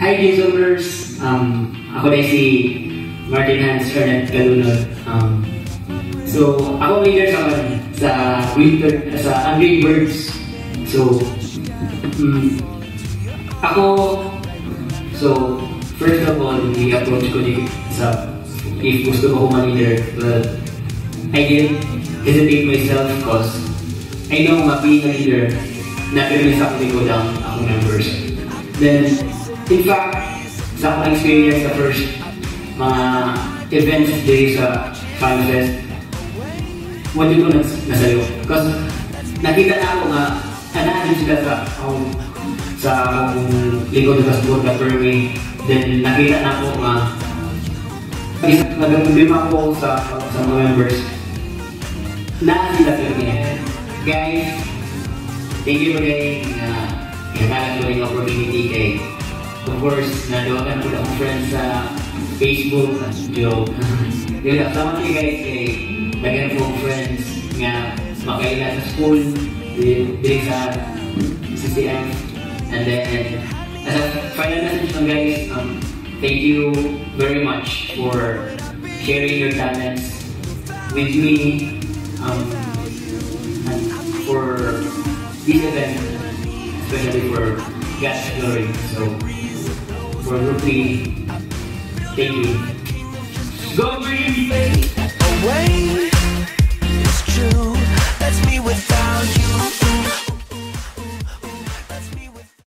Hi Jazomers! Ako na si Martin Hans Ernest Calunod. So, ako leader sa Angry Birds. So, first of all, i-approach ko if gusto ko ma-leader, but I didn't hesitate myself because I know being a leader, not really something go down ako members. Then, in fact, sa akong experience sa first mga events dito sa FanFest, what ko nasayo. Because nakita na ako nga, anahin sila sa akong likod na sport na permit. Then nakita na ako nga, nag-problema ako sa mga members, na sila permit. Guys, thank you for getting kinakalan ko rin opportunity kay, of course, nadokan ko lang friends sa Facebook, joke. Yun lang, sama kayo guys kay bagay po friends nga makaila sa school, din sa CCM. And then, as a final message lang guys, thank you very much for sharing your talents with me and for this event, especially for God's glory. So, for Group 3, thank you. Go Green! Away!